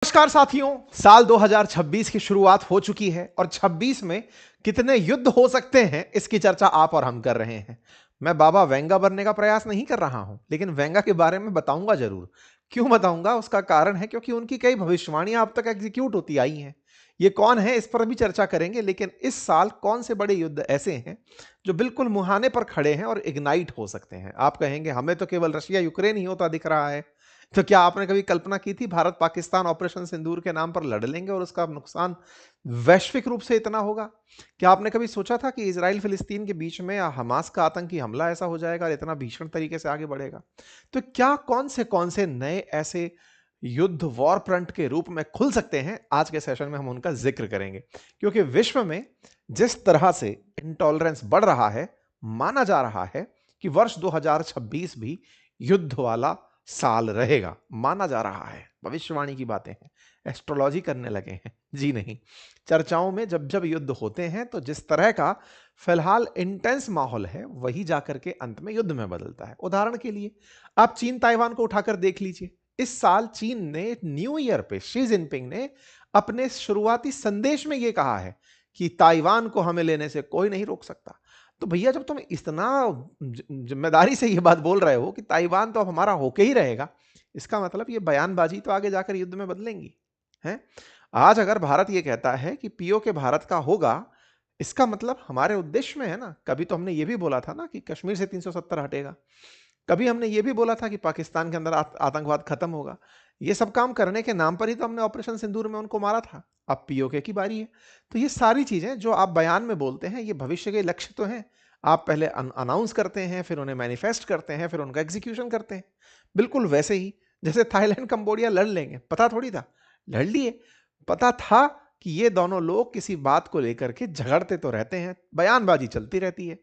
नमस्कार साथियों, साल 2026 की शुरुआत हो चुकी है और 26 में कितने युद्ध हो सकते हैं इसकी चर्चा आप और हम कर रहे हैं। मैं बाबा वेंगा बनने का प्रयास नहीं कर रहा हूं, लेकिन वेंगा के बारे में बताऊंगा जरूर। क्यों बताऊंगा? उसका कारण है क्योंकि उनकी कई भविष्यवाणियां अब तक एग्जीक्यूट होती आई हैं। ये कौन है इस पर भी चर्चा करेंगे, लेकिन इस साल कौन से बड़े युद्ध ऐसे हैं जो बिल्कुल मुहाने पर खड़े हैं और इग्नाइट हो सकते हैं। आप कहेंगे हमें तो केवल रशिया यूक्रेन ही होता दिख रहा है। तो क्या आपने कभी कल्पना की थी भारत पाकिस्तान ऑपरेशन सिंदूर के नाम पर लड़ लेंगे और उसका नुकसान वैश्विक रूप से इतना होगा? क्या आपने कभी सोचा था कि इजराइल फिलिस्तीन के बीच में या हमास का आतंकी हमला ऐसा हो जाएगा और इतना भीषण तरीके से आगे बढ़ेगा? तो क्या कौन से नए ऐसे युद्ध वॉर फ्रंट के रूप में खुल सकते हैं? आज के सेशन में हम उनका जिक्र करेंगे, क्योंकि विश्व में जिस तरह से इंटॉलरेंस बढ़ रहा है, माना जा रहा है कि वर्ष 2026 भी युद्ध वाला साल रहेगा। माना जा रहा है, भविष्यवाणी की बातें हैं, एस्ट्रोलॉजी करने लगे हैं। जी नहीं, चर्चाओं में जब जब युद्ध होते हैं तो जिस तरह का फिलहाल इंटेंस माहौल है, वही जाकर के अंत में युद्ध में बदलता है। उदाहरण के लिए आप चीन ताइवान को उठाकर देख लीजिए। इस साल चीन ने न्यू ईयर पे शी जिनपिंग ने अपने शुरुआती संदेश में यह कहा है कि ताइवान को हमें लेने से कोई नहीं रोक सकता। तो भैया, जब तुम इतना जिम्मेदारी से ये बात बोल रहे हो कि ताइवान तो अब हमारा होके ही रहेगा, इसका मतलब ये बयानबाजी तो आगे जाकर युद्ध में बदलेंगी है। आज अगर भारत ये कहता है कि पीओके भारत का होगा, इसका मतलब हमारे उद्देश्य में है ना। कभी तो हमने ये भी बोला था ना कि कश्मीर से 370 हटेगा। कभी हमने ये भी बोला था कि पाकिस्तान के अंदर आतंकवाद खत्म होगा। ये सब काम करने के नाम पर ही तो हमने ऑपरेशन सिंदूर में उनको मारा था। अब पीओके की बारी है। तो ये सारी चीजें जो आप बयान में बोलते हैं, ये भविष्य के लक्ष्य तो हैं। आप पहले अनाउंस करते हैं, फिर उन्हें मैनिफेस्ट करते हैं, फिर उनका एग्जीक्यूशन करते हैं। बिल्कुल वैसे ही जैसे थाईलैंड कंबोडिया लड़ लेंगे, पता थोड़ी था, लड़ लिए। पता था कि ये दोनों लोग किसी बात को लेकर के झगड़ते तो रहते हैं, बयानबाजी चलती रहती है,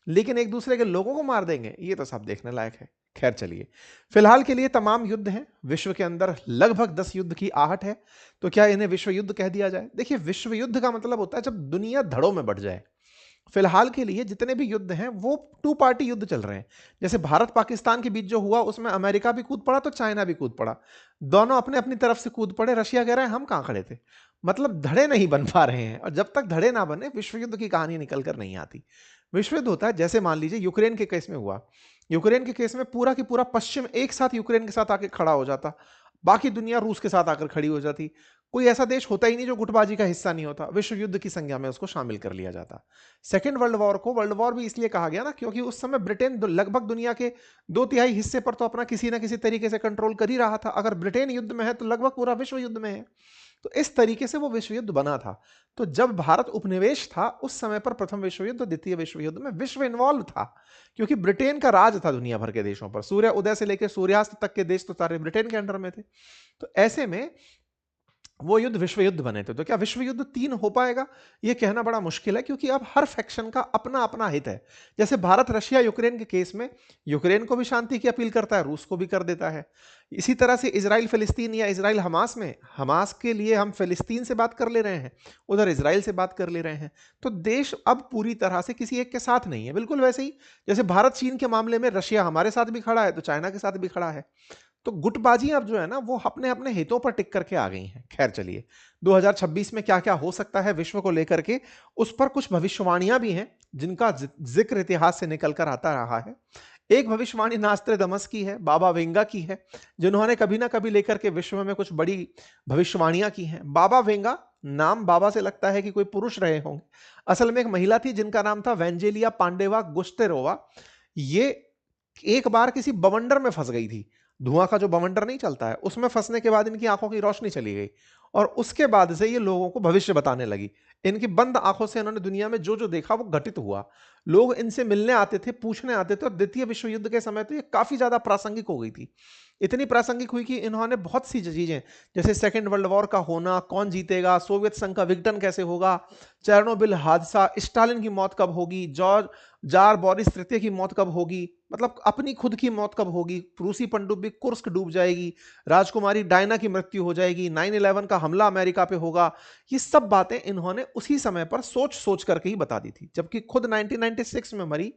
लेकिन एक दूसरे के लोगों को मार देंगे, ये तो सब देखने लायक है। खैर चलिए, फिलहाल के लिए तमाम युद्ध हैं। विश्व के अंदर लगभग 10 युद्ध की आहट है। तो क्या इन्हें विश्व युद्ध कह दिया जाए? देखिए, विश्व युद्ध का मतलब होता है जब दुनिया धड़ों में बढ़ जाए। फिलहाल के लिए जितने भी युद्ध हैं वो टू पार्टी युद्ध चल रहे हैं। जैसे भारत पाकिस्तान के बीच जो हुआ, उसमें अमेरिका भी कूद पड़ा तो चाइना भी कूद पड़ा। दोनों अपने अपनी तरफ से कूद पड़े। रशिया कह रहा है हम कहां खड़े थे। मतलब धड़े नहीं बन पा रहे हैं, और जब तक धड़े ना बने विश्व युद्ध की कहानी निकल कर नहीं आती। विश्व युद्ध होता है जैसे मान लीजिए यूक्रेन के केस में हुआ। यूक्रेन के केस में पूरा की पूरा पश्चिम एक साथ यूक्रेन के साथ आके खड़ा हो जाता, बाकी दुनिया रूस के साथ आकर खड़ी हो जाती। कोई ऐसा देश होता ही नहीं जो गुटबाजी का हिस्सा नहीं होता, विश्व युद्ध की संज्ञा में उसको शामिल कर लिया जाता। सेकेंड वर्ल्ड वॉर को वर्ल्ड वॉर भी इसलिए कहा गया ना, क्योंकि उस समय ब्रिटेन लगभग दुनिया के 2/3 हिस्से पर तो अपना किसी ना किसी तरीके से कंट्रोल कर ही रहा था। अगर ब्रिटेन युद्ध में है तो लगभग पूरा विश्व युद्ध में है। तो इस तरीके से वो विश्व युद्ध बना था। तो जब भारत उपनिवेश था उस समय पर प्रथम विश्व युद्ध, द्वितीय विश्व युद्ध में विश्व इन्वॉल्व था, क्योंकि ब्रिटेन का राज था दुनिया भर के देशों पर। सूर्य उदय से लेकर सूर्यास्त तक के देश तो सारे ब्रिटेन के अंडर में थे। तो ऐसे में वो युद्ध विश्व युद्ध बने थे। तो क्या विश्व युद्ध 3 हो पाएगा? यह कहना बड़ा मुश्किल है, क्योंकि अब हर फैक्शन का अपना अपना हित है। जैसे भारत रशिया यूक्रेन के केस में यूक्रेन को भी शांति की अपील करता है, रूस को भी कर देता है। इसी तरह से इजराइल फिलिस्तीन या इजराइल हमास में, हमास के लिए हम फिलिस्तीन से बात कर ले रहे हैं, उधर इजराइल से बात कर ले रहे हैं। तो देश अब पूरी तरह से किसी एक के साथ नहीं है। बिल्कुल वैसे ही जैसे भारत चीन के मामले में रशिया हमारे साथ भी खड़ा है तो चाइना के साथ भी खड़ा है। तो गुटबाजी अब जो है ना, वो अपने अपने हितों पर टिक करके आ गई हैं। खैर चलिए, 2026 में क्या क्या हो सकता है विश्व को लेकर के, उस पर कुछ भविष्यवाणियां भी हैं जिनका जिक्र इतिहास से निकल कर आता रहा है। एक भविष्यवाणी नास्त्रेदमस की है, बाबा वेंगा की है, जिन्होंने कभी ना कभी लेकर के विश्व में कुछ बड़ी भविष्यवाणियां की हैं। बाबा वेंगा, नाम बाबा से लगता है कि कोई पुरुष रहे होंगे। असल में एक महिला थी जिनका नाम था वेंजेलिया पांडेवा गुस्तेरोवा। ये एक बार किसी बवंडर में फंस गई थी। धुआं का जो बवंडर नहीं चलता है, उसमें फंसने के बाद इनकी आंखों की रोशनी चली गई, और उसके बाद से ये लोगों को भविष्य बताने लगी। इनकी बंद आंखों से इन्होंने दुनिया में जो जो देखा वो घटित हुआ। लोग इनसे मिलने आते थे, पूछने आते थे, और द्वितीय विश्व युद्ध के समय तो ये काफी ज्यादा प्रासंगिक हो गई थी। इतनी प्रासंगिक हुई कि इन्होंने बहुत सी चीजें, जैसे सेकेंड वर्ल्ड वॉर का होना, कौन जीतेगा, सोवियत संघ का विघटन कैसे होगा, चेरनोबिल हादसा, स्टालिन की मौत कब होगी, जॉर्ज जार बोरिस तृतीय की मौत कब होगी, मतलब अपनी खुद की मौत कब होगी, रूसी पनडुब्बी कुर्स्क डूब जाएगी, राजकुमारी डायना की मृत्यु हो जाएगी, 9/11 का हमला अमेरिका पे होगा। ये सब बातें इन्होंने उसी समय पर सोच सोच करके ही बता दी थी। जबकि खुद 1996 में मरी,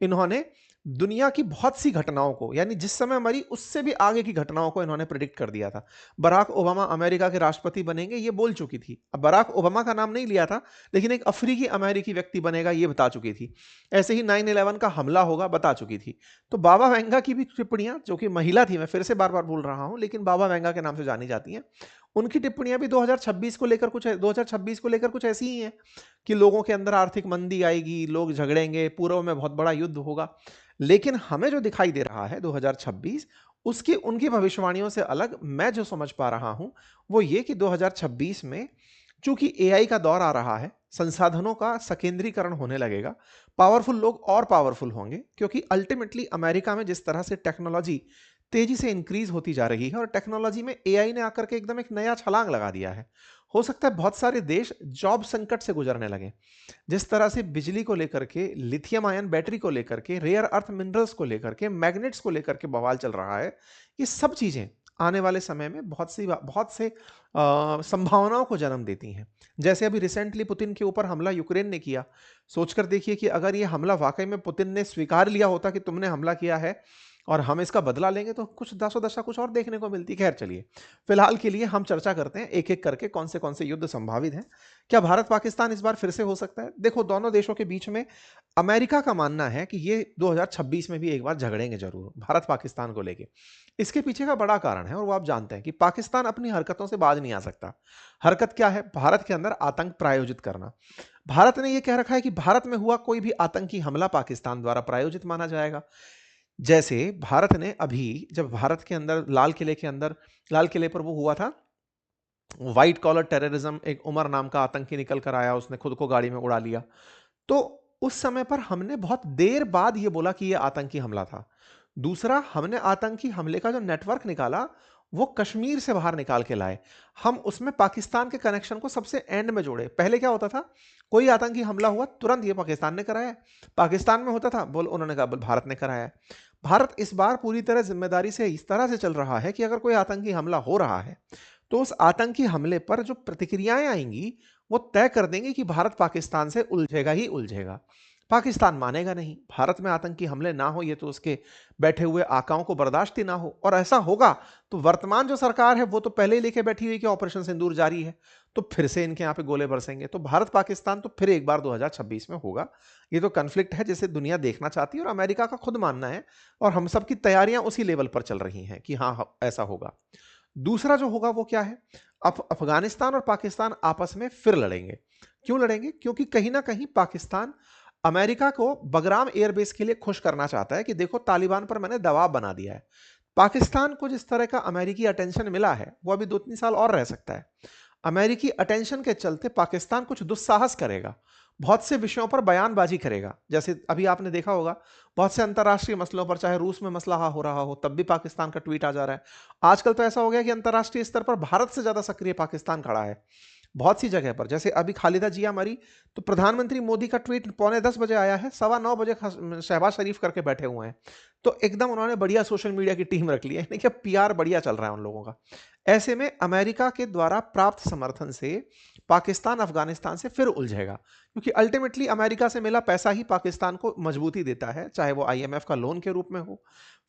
इन्होंने दुनिया की बहुत सी घटनाओं को, यानी जिस समय मरी उससे भी आगे की घटनाओं को इन्होंने प्रेडिक्ट कर दिया था। बराक ओबामा अमेरिका के राष्ट्रपति बनेंगे ये बोल चुकी थी। अब बराक ओबामा का नाम नहीं लिया था, लेकिन एक अफ्रीकी अमेरिकी व्यक्ति बनेगा ये बता चुकी थी। ऐसे ही 9/11 का हमला होगा बता चुकी थी। तो बाबा वेंगा की भी टिप्पणियां, जो कि महिला थी, मैं फिर से बार बार बोल रहा हूं, लेकिन बाबा वेंगा के नाम से जानी जाती हैं, उनकी टिप्पणियां भी 2026 को लेकर कुछ ऐसी ही हैं कि लोगों के अंदर आर्थिक मंदी आएगी, लोग झगड़ेंगे, पूर्व में बहुत बड़ा युद्ध होगा। लेकिन हमें जो दिखाई दे रहा है 2026, उसकी उनकी भविष्यवाणियों से अलग मैं जो समझ पा रहा हूं वो ये कि 2026 में चूंकि एआई का दौर आ रहा है, संसाधनों का सकेंद्रीकरण होने लगेगा, पावरफुल लोग और पावरफुल होंगे, क्योंकि अल्टीमेटली अमेरिका में जिस तरह से टेक्नोलॉजी तेजी से इंक्रीज होती जा रही है और टेक्नोलॉजी में एआई ने आकर के एकदम एक नया छलांग लगा दिया है, हो सकता है बहुत सारे देश जॉब संकट से गुजरने लगे। जिस तरह से बिजली को लेकर के, लिथियम आयन बैटरी को लेकर के, रेयर अर्थ मिनरल्स को लेकर के, मैग्नेट्स को लेकर के बवाल चल रहा है, ये सब चीजें आने वाले समय में बहुत से संभावनाओं को जन्म देती हैं। जैसे अभी रिसेंटली पुतिन के ऊपर हमला यूक्रेन ने किया, सोचकर देखिए कि अगर ये हमला वाकई में पुतिन ने स्वीकार लिया होता कि तुमने हमला किया है और हम इसका बदला लेंगे, तो कुछ दसों दशा कुछ और देखने को मिलती। खैर चलिए, फिलहाल के लिए हम चर्चा करते हैं एक एक करके कौन से युद्ध संभावित हैं। क्या भारत पाकिस्तान इस बार फिर से हो सकता है? देखो, दोनों देशों के बीच में अमेरिका का मानना है कि ये 2026 में भी एक बार झगड़ेंगे जरूर भारत पाकिस्तान को लेके। इसके पीछे का बड़ा कारण है और वो आप जानते हैं कि पाकिस्तान अपनी हरकतों से बाज नहीं आ सकता। हरकत क्या है? भारत के अंदर आतंक प्रायोजित करना। भारत ने यह कह रखा है कि भारत में हुआ कोई भी आतंकी हमला पाकिस्तान द्वारा प्रायोजित माना जाएगा। जैसे भारत ने अभी, जब भारत के अंदर लाल किले पर वो हुआ था, व्हाइट कॉलर टेररिज्म, एक उमर नाम का आतंकी निकल कर आया, उसने खुद को गाड़ी में उड़ा लिया, तो उस समय पर हमने बहुत देर बाद यह बोला कि यह आतंकी हमला था। दूसरा, हमने आतंकी हमले का जो नेटवर्क निकाला वो कश्मीर से बाहर निकाल के लाए। हम उसमें पाकिस्तान के कनेक्शन को सबसे एंड में जोड़े। पहले क्या होता था, कोई आतंकी हमला हुआ तुरंत ये पाकिस्तान ने कराया, पाकिस्तान में होता था बोल, उन्होंने कहा भारत ने कराया। भारत इस बार पूरी तरह जिम्मेदारी से इस तरह से चल रहा है कि अगर कोई आतंकी हमला हो रहा है तो उस आतंकी हमले पर जो प्रतिक्रियाएं आएंगी वो तय कर देंगे कि भारत पाकिस्तान से उलझेगा ही उलझेगा। पाकिस्तान मानेगा नहीं, भारत में आतंकी हमले ना हो, ये तो उसके बैठे हुए आकाओं को बर्दाश्त ही ना हो। और ऐसा होगा तो वर्तमान जो सरकार है वो तो पहले ही लेके बैठी हुई कि ऑपरेशन सिंदूर जारी है, तो फिर से इनके यहाँ पे गोले बरसेंगे। तो भारत पाकिस्तान तो फिर एक बार 2026 में होगा। ये तो कन्फ्लिक्ट है जिसे दुनिया देखना चाहती है और अमेरिका का खुद मानना है, और हम सब की तैयारियां उसी लेवल पर चल रही हैं कि हाँ ऐसा होगा। दूसरा जो होगा वो क्या है, अफगानिस्तान और पाकिस्तान आपस में फिर लड़ेंगे। क्यों लड़ेंगे? क्योंकि कहीं ना कहीं पाकिस्तान अमेरिका को बगराम एयरबेस के लिए खुश करना चाहता है कि देखो तालिबान पर मैंने दबाव बना दिया है। पाकिस्तान को जिस तरह का अमेरिकी अटेंशन मिला है वो अभी 2-3 साल और रह सकता है। अमेरिकी अटेंशन के चलते पाकिस्तान कुछ दुस्साहस करेगा, बहुत से विषयों पर बयानबाजी करेगा। जैसे अभी आपने देखा होगा बहुत से अंतर्राष्ट्रीय मसलों पर, चाहे रूस में मसला हो रहा हो तब भी पाकिस्तान का ट्वीट आ जा रहा है। आजकल तो ऐसा हो गया कि अंतर्राष्ट्रीय स्तर पर भारत से ज्यादा सक्रिय पाकिस्तान खड़ा है बहुत सी जगह पर। जैसे अभी खालिदा जिया मरी तो प्रधानमंत्री मोदी का ट्वीट 9:45 आया है, 9:15 शहबाज शरीफ करके बैठे हुए हैं। तो एकदम उन्होंने बढ़िया सोशल मीडिया की टीम रख ली है, यानी कि पीआर बढ़िया चल रहा है उन लोगों का। ऐसे में अमेरिका के द्वारा प्राप्त समर्थन से पाकिस्तान अफगानिस्तान से फिर उलझेगा, क्योंकि अल्टीमेटली अमेरिका से मिला पैसा ही पाकिस्तान को मजबूती देता है, चाहे वो आईएमएफ का लोन के रूप में हो,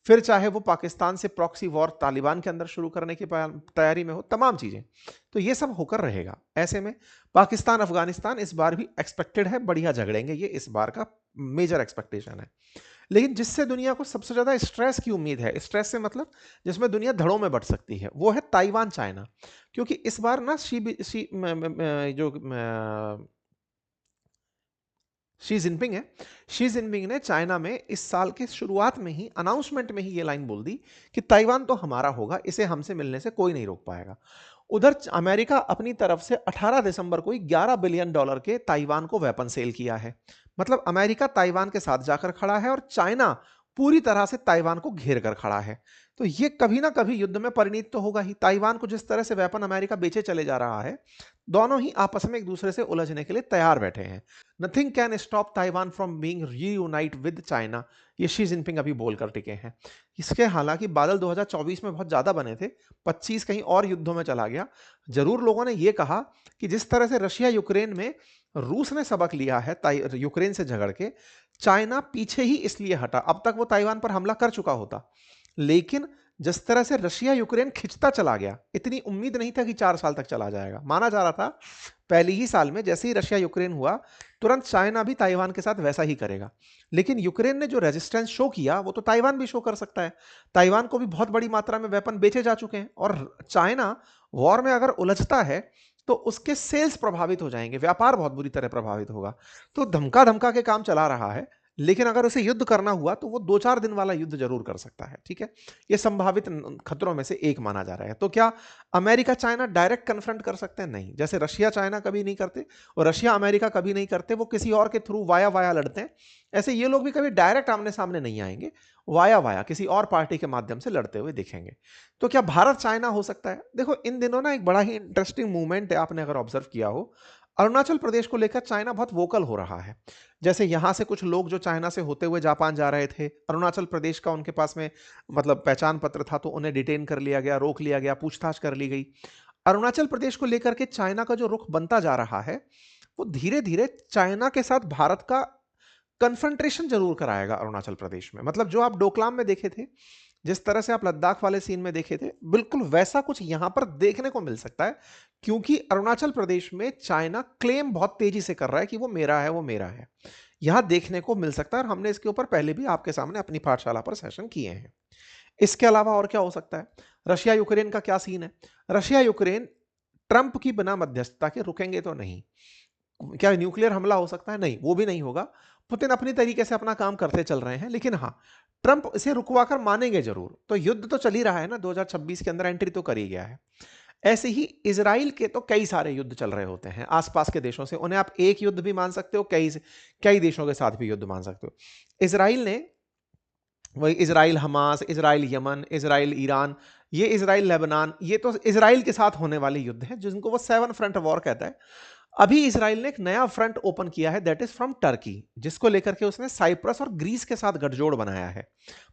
फिर चाहे वो पाकिस्तान से प्रॉक्सी वॉर तालिबान के अंदर शुरू करने की तैयारी में हो, तमाम चीजें। तो ये सब होकर रहेगा। ऐसे में पाकिस्तान अफगानिस्तान इस बार भी एक्सपेक्टेड है बढ़िया झगड़ेंगे, ये इस बार का मेजर एक्सपेक्टेशन है। लेकिन जिससे दुनिया को सबसे ज्यादा स्ट्रेस की उम्मीद है, स्ट्रेस से मतलब जिसमें दुनिया धड़ों में बढ़ सकती है, वो है ताइवान चाइना। क्योंकि इस बार ना शी जिनपिंग है, शी जिनपिंग ने चाइना में इस साल के शुरुआत में ही अनाउंसमेंट में ही ये लाइन बोल दी कि ताइवान तो हमारा होगा, इसे हमसे मिलने से कोई नहीं रोक पाएगा। उधर अमेरिका अपनी तरफ से 18 दिसंबर को ही $11 बिलियन के ताइवान को वेपन सेल किया है। मतलब अमेरिका ताइवान के साथ जाकर खड़ा है और चाइना पूरी तरह से ताइवान को घेर कर खड़ा है। तो ये कभी ना कभी युद्ध में परिणित तो होगा ही। ताइवान को जिस तरह से वेपन अमेरिका बेचे चले जा रहा है, दोनों ही आपस में एक दूसरे से उलझने के लिए तैयार बैठे हैं। Nothing can stop Taiwan from being reunite with China, ये शी जिनपिंग अभी बोलकर टिके हैं। इसके हालांकि बादल 2024 में बहुत ज्यादा बने थे, 25 कहीं और युद्धों में चला गया। जरूर लोगों ने यह कहा कि जिस तरह से रशिया यूक्रेन में रूस ने सबक लिया है यूक्रेन से झगड़ के, चाइना पीछे ही इसलिए हटा। अब तक वो ताइवान पर हमला कर चुका होता, लेकिन जिस तरह से रशिया यूक्रेन खिंचता चला गया, इतनी उम्मीद नहीं था कि 4 साल तक चला जाएगा। माना जा रहा था पहले ही साल में जैसे ही रशिया यूक्रेन हुआ, तुरंत चाइना भी ताइवान के साथ वैसा ही करेगा। लेकिन यूक्रेन ने जो रेजिस्टेंस शो किया, वो तो ताइवान भी शो कर सकता है। ताइवान को भी बहुत बड़ी मात्रा में वेपन बेचे जा चुके हैं, और चाइना वॉर में अगर उलझता है तो उसके सेल्स प्रभावित हो जाएंगे, व्यापार बहुत बुरी तरह प्रभावित होगा। तो धमका धमका के काम चला रहा है, लेकिन अगर उसे युद्ध करना हुआ तो वो 2-4 दिन वाला युद्ध जरूर कर सकता है। ठीक है, ये संभावित खतरों में से एक माना जा रहा है। तो क्या अमेरिका चाइना डायरेक्ट कन्फ्रंट कर सकते हैं? नहीं। जैसे रशिया चाइना कभी नहीं करते और रशिया अमेरिका कभी नहीं करते, वो किसी और के थ्रू वाया वाया लड़ते हैं, ऐसे ये लोग भी कभी डायरेक्ट आमने सामने नहीं आएंगे, वाया वाया किसी और पार्टी के माध्यम से लड़ते हुए दिखेंगे। तो क्या भारत चाइना हो सकता है? देखो, इन दिनों ना एक बड़ा ही इंटरेस्टिंग मूवमेंट है, आपने अगर ऑब्जर्व किया हो, अरुणाचल प्रदेश को लेकर चाइना बहुत वोकल हो रहा है। जैसे यहां से कुछ लोग जो चाइना से होते हुए जापान जा रहे थे, अरुणाचल प्रदेश का उनके पास में मतलब पहचान पत्र था, तो उन्हें डिटेन कर लिया गया, रोक लिया गया, पूछताछ कर ली गई। अरुणाचल प्रदेश को लेकर के चाइना का जो रुख बनता जा रहा है, वो धीरे धीरे चाइना के साथ भारत का कन्फ्रंट्रेशन जरूर कराएगा अरुणाचल प्रदेश में। मतलब जो आप डोकलाम में देखे थे, जिस तरह से आप लद्दाख वाले सीन में देखे थे, बिल्कुल वैसा कुछ यहां पर देखने को मिल सकता है, क्योंकि अरुणाचल प्रदेश में चाइना क्लेम बहुत तेजी से कर रहा है कि वो मेरा है, वो मेरा है। यहां देखने को मिल सकता है, और हमने इसके ऊपर पहले भी आपके सामने अपनी पाठशाला पर सेशन किए हैं। इसके अलावा और क्या हो सकता है? रशिया यूक्रेन का क्या सीन है? रशिया यूक्रेन ट्रंप की बिना मध्यस्थता के रुकेंगे तो नहीं। क्या न्यूक्लियर हमला हो सकता है? नहीं, वो भी नहीं होगा। पुतिन अपनी तरीके से अपना काम करते चल रहे हैं, लेकिन हाँ, ट्रंप इसे रुकवाकर मानेंगे जरूर। तो युद्ध तो चल ही रहा है ना, 2026 के अंदर एंट्री तो कर ही गया है। ऐसे ही इजराइल के तो कई सारे युद्ध चल रहे होते हैं आसपास के देशों से, उन्हें आप एक युद्ध भी मान सकते हो, कई देशों के साथ भी युद्ध मान सकते हो। इजराइल ने, वही Israel Hamas, Israel Yemen, Israel Iran, ये इजराइल लेबनान, ये तो इजराइल के साथ होने वाले युद्ध हैं, जिनको वो 7 फ्रंट वॉर कहता है। अभी इजराइल ने एक नया फ्रंट ओपन किया है, दैट इज फ्रॉम टर्की, जिसको लेकर के उसने साइप्रस और ग्रीस के साथ गठजोड़ बनाया है।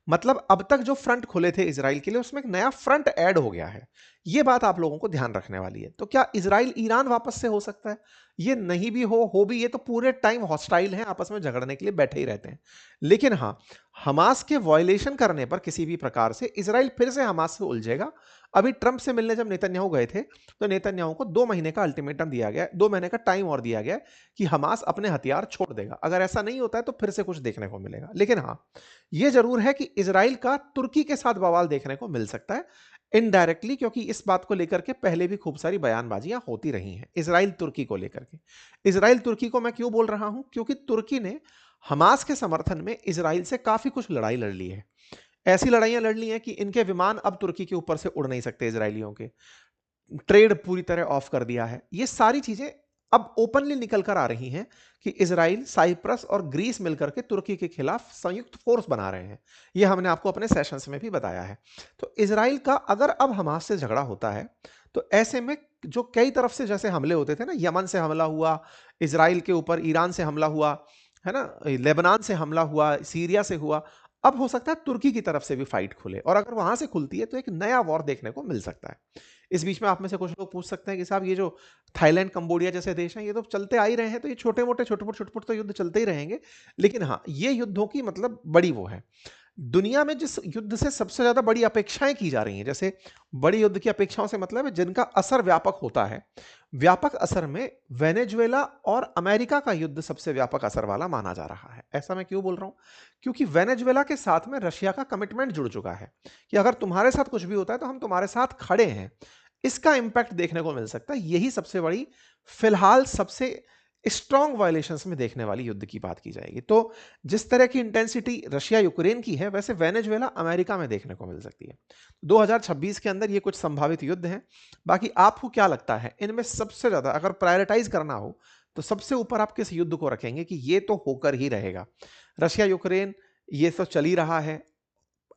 मतलब अब तक जो फ्रंट खुले थे इजराइल के लिए, उसमें एक नया फ्रंट ऐड हो गया है। ये बात आप लोगों को ध्यान रखने वाली है। तो क्या इजराइल ईरान वापस से हो सकता है? ये नहीं भी हो भी, ये तो पूरे टाइम हॉस्टाइल हैं, आपस में झगड़ने के लिए बैठे ही रहते हैं। लेकिन हाँ, हमास के वायलेशन करने पर किसी भी प्रकार से इजराइल फिर से हमास से उलझेगा। अभी ट्रंप से मिलने जब नेतन्याहू गए थे, तो नेतन्याहू को 2 महीने का अल्टीमेटम दिया गया, 2 महीने का टाइम और दिया गया कि हमास अपने हथियार छोड़ देगा। अगर ऐसा नहीं होता है तो फिर से कुछ देखने को मिलेगा। लेकिन हाँ, यह जरूर है कि इजराइल का तुर्की के साथ बवाल देखने को मिल सकता है इनडायरेक्टली, क्योंकि इस बात को लेकर के पहले भी खूब सारी बयानबाजियां होती रही हैं इजराइल तुर्की को लेकर के। इजराइल तुर्की को मैं क्यों बोल रहा हूं? क्योंकि तुर्की ने हमास के समर्थन में इजराइल से काफी कुछ लड़ाई लड़ ली है। ऐसी लड़ाइयां लड़ ली हैं कि इनके विमान अब तुर्की के ऊपर से उड़ नहीं सकते इजरायलियों के, ट्रेड पूरी तरह ऑफ कर दिया है। ये सारी चीजें अब ओपनली निकल कर आ रही हैं कि इजराइल, साइप्रस और ग्रीस मिलकर के तुर्की के खिलाफ संयुक्त फोर्स बना रहे हैं। ये हमने आपको अपने सेशंस में भी बताया है। तो इजराइल का अगर अब हमास से झगड़ा होता है, तो ऐसे में जो कई तरफ से जैसे हमले होते थे ना, यमन से हमला हुआ इजराइल के ऊपर, ईरान से हमला हुआ है ना, लेबनान से हमला हुआ, सीरिया से हुआ, अब हो सकता है तुर्की की तरफ से भी फाइट खुले, और अगर वहां से खुलती है तो एक नया वॉर देखने को मिल सकता है। इस बीच में आप में से कुछ लोग पूछ सकते हैं कि साहब, ये जो थाईलैंड, कंबोडिया जैसे देश हैं, ये तो चलते आ ही रहे हैं, तो ये छोटे मोटे छोटे तो युद्ध चलते ही रहेंगे। लेकिन हाँ, ये युद्धों की मतलब बड़ी वो है, दुनिया में जिस युद्ध से सबसे ज्यादा बड़ी अपेक्षाएं की जा रही हैं, जैसे बड़ी युद्ध की अपेक्षाओं से मतलब है जिनका असर व्यापक होता है, व्यापक असर में वेनेजुएला और अमेरिका का युद्ध सबसे व्यापक असर वाला माना जा रहा है। ऐसा मैं क्यों बोल रहा हूं? क्योंकि वेनेजुएला के साथ में रशिया का कमिटमेंट जुड़ चुका है कि अगर तुम्हारे साथ कुछ भी होता है तो हम तुम्हारे साथ खड़े हैं। इसका इंपैक्ट देखने को मिल सकता है। यही सबसे बड़ी, फिलहाल सबसे स्ट्रॉन्ग वायलेशंस में देखने वाली युद्ध की बात की जाएगी। तो जिस तरह की इंटेंसिटी रशिया यूक्रेन की है, वैसे वेनेजुएला अमेरिका में देखने को मिल सकती है। 2026 के अंदर ये कुछ संभावित युद्ध हैं। बाकी आपको क्या लगता है, इनमें सबसे ज्यादा अगर प्रायोरिटाइज करना हो तो सबसे ऊपर आप किस युद्ध को रखेंगे कि ये तो होकर ही रहेगा? रशिया यूक्रेन ये तो चल ही रहा है,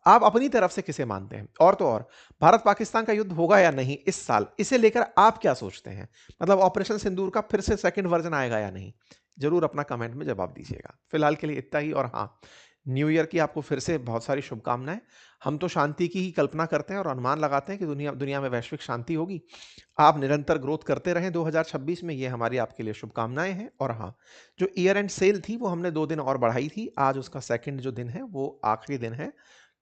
आप अपनी तरफ से किसे मानते हैं? और तो और भारत पाकिस्तान का युद्ध होगा या नहीं इस साल, इसे लेकर आप क्या सोचते हैं? मतलब ऑपरेशन सिंदूर का फिर से सेकंड वर्जन आएगा या नहीं? जरूर अपना कमेंट में जवाब दीजिएगा। फिलहाल के लिए इतना ही। और हाँ, न्यू ईयर की आपको फिर से बहुत सारी शुभकामनाएं। हम तो शांति की ही कल्पना करते हैं और अनुमान लगाते हैं कि दुनिया दुनिया में वैश्विक शांति होगी। आप निरंतर ग्रोथ करते रहें 2026 में, ये हमारी आपके लिए शुभकामनाएं हैं। और हाँ, जो ईयर एंड सेल थी वो हमने 2 दिन और बढ़ाई थी। आज उसका सेकंड जो दिन है वो आखिरी दिन है,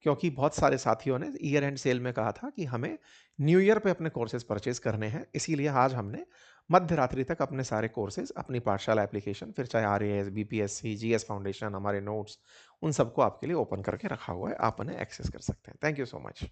क्योंकि बहुत सारे साथियों ने ईयर एंड सेल में कहा था कि हमें न्यू ईयर पे अपने कोर्सेज परचेज करने हैं। इसीलिए आज हमने मध्य रात्रि तक अपने सारे कोर्सेज, अपनी पाठशाला एप्लीकेशन, फिर चाहे RAS, BPSC, GS फाउंडेशन, हमारे नोट्स, उन सबको आपके लिए ओपन करके रखा हुआ है। आप उन्हें एक्सेस कर सकते हैं। Thank you so much.